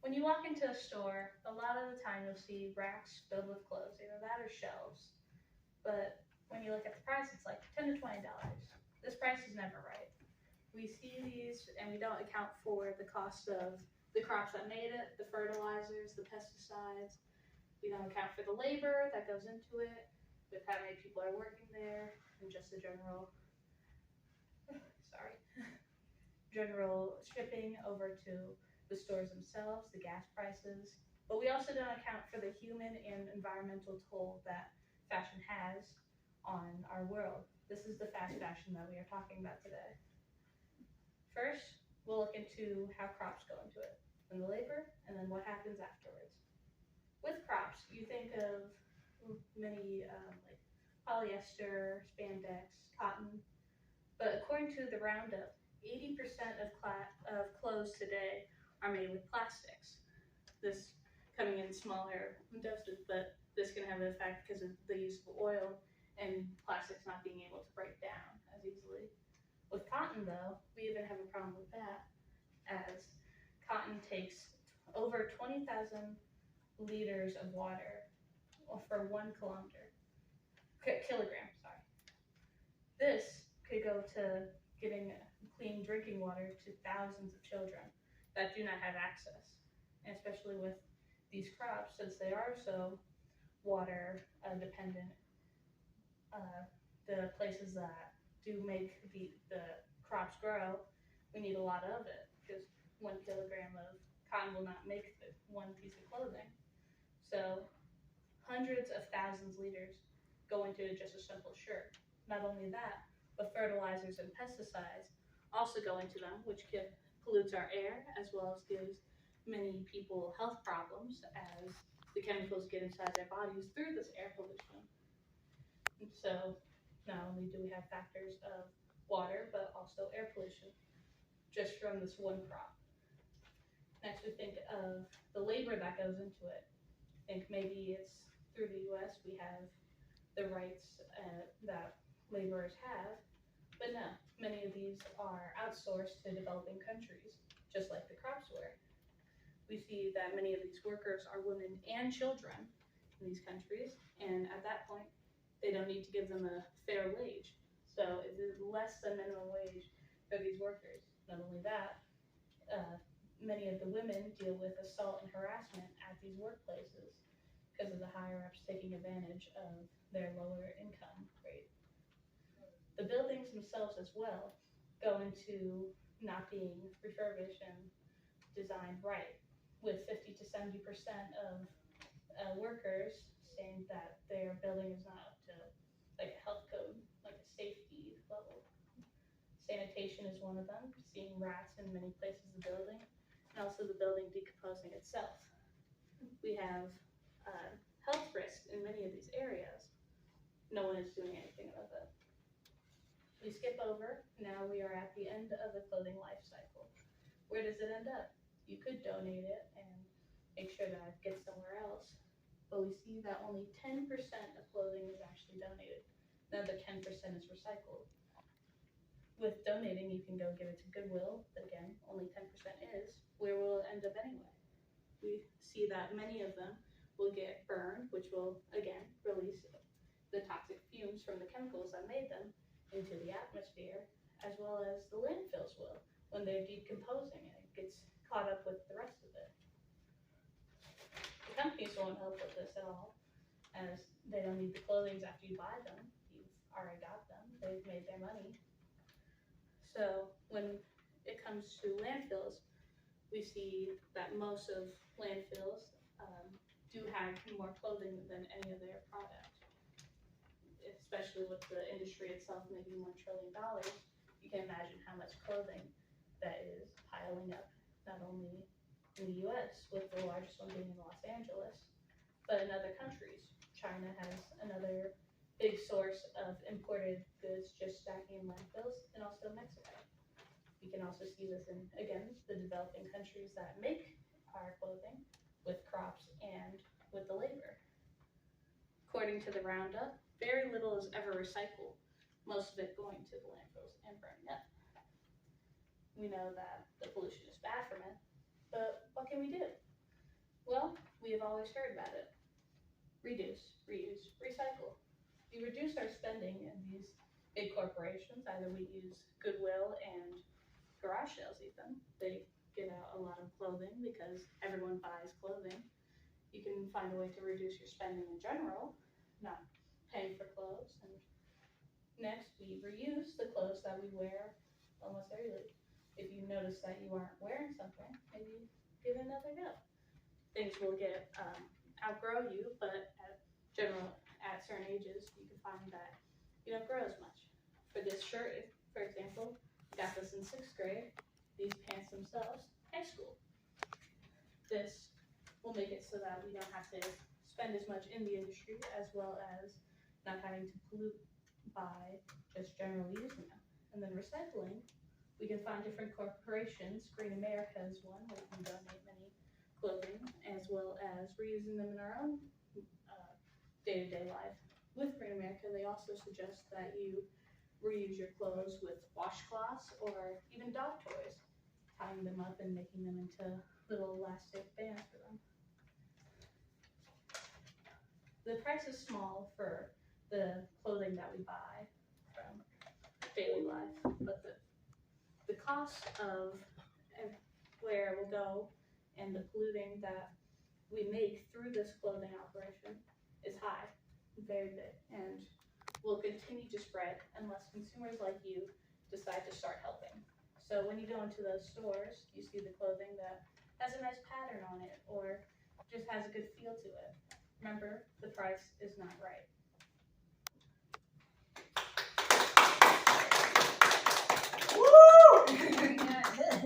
When you walk into a store, a lot of the time you'll see racks filled with clothes, either that or shelves. But when you look at the price, it's like $10 to $20. This price is never right. We see these and we don't account for the cost of the crops that made it, the fertilizers, the pesticides. We don't account for the labor that goes into it, with how many people are working there, and just the general shipping over to the stores themselves, the gas prices. But we also don't account for the human and environmental toll that fashion has on our world. This is the fast fashion that we are talking about today. First, we'll look into how crops go into it, and the labor, and then what happens afterwards. With crops, you think of many like polyester, spandex, cotton, but according to the Roundup, 80% of clothes today are made with plastics. This coming in smaller doses, but this can have an effect because of the use of oil and plastics not being able to break down as easily. With cotton, though, we even have a problem with that, as cotton takes over 20,000 liters of water for 1 kilogram. Sorry. This could go to giving clean drinking water to thousands of children that do not have access, and especially with these crops, since they are so water dependent. The places that do make the crops grow, we need a lot of it, because 1 kilogram of cotton will not make one piece of clothing. So hundreds of thousands liters go into just a simple shirt. Not only that, but fertilizers and pesticides also go into them, which pollutes our air, as well as gives many people health problems as the chemicals get inside their bodies through this air pollution. And so not only do we have factors of water, but also air pollution just from this one crop. Next, we think of the labor that goes into it. Think maybe it's through the US we have the rights that laborers have, but no, many of these are outsourced to developing countries, just like the crops were. We see that many of these workers are women and children in these countries, and at that point, they don't need to give them a fair wage. So it is less than minimum wage for these workers. Not only that, many of the women deal with assault and harassment at these workplaces because of the higher ups taking advantage of their lower income rate. The buildings themselves as well go into not being refurbished and designed right, with 50 to 70% of workers saying that their building is not up to like a health code, like a safety level. Sanitation is one of them, seeing rats in many places of the building, and also the building decomposing itself. We have health risks in many of these areas. No one is doing anything about that. We skip over, now we are at the end of the clothing life cycle. Where does it end up? You could donate it and make sure that it gets somewhere else, but we see that only 10% of clothing is actually donated. Another 10% is recycled. With donating, you can go give it to Goodwill, but again, only 10% is. Where will it end up anyway? We see that many of them will get burned, which will, again, release the toxic fumes from the chemicals that made them into the atmosphere, as well as the landfills will. When they're decomposing, it gets caught up with the rest of it. The companies won't help with this at all, as they don't need the clothing after you buy them. You've already got them. They've made their money. So when it comes to landfills, we see that most of landfills do have more clothing than any of their products, especially with the industry itself making $1 trillion. You can imagine how much clothing that is piling up, not only in the US, with the largest one being in Los Angeles, but in other countries. China has another big source of imported goods just stacking in landfills, and also Mexico. We can also see this in, again, the developing countries that make our clothing with crops and with the labor. According to the Roundup, very little is ever recycled, most of it going to the landfills and burning up. We know that the pollution is bad from it, but what can we do? always heard about it. Reduce, reuse, recycle. We reduce our spending in these big corporations. Either we use Goodwill and garage sales even. They give out a lot of clothing because everyone buys clothing. You can find a way to reduce your spending in general, not paying for clothes. And next, we reuse the clothes that we wear almost daily. If you notice that you aren't wearing something, maybe give it another go. Things will get outgrow you, but at certain ages, you can find that you don't grow as much. For this shirt, for example, I got this in 6th grade. These pants themselves, high school. This will make it so that we don't have to spend as much in the industry, as well as not having to pollute by just generally using them. And then recycling, we can find different corporations. Green America is one where we can donate many clothing, as well as reusing them in our own day-to-day life. With Green America, they also suggest that you reuse your clothes with washcloths or even dog toys, tying them up and making them into little elastic bands for them. The price is small for the clothing that we buy from daily life, but the cost of where it will go and the polluting that we make through this clothing operation is high, very big, and will continue to spread unless consumers like you decide to start helping. So when you go into those stores, you see the clothing that has a nice pattern on it or just has a good feel to it. Remember, the price is not right. Woo!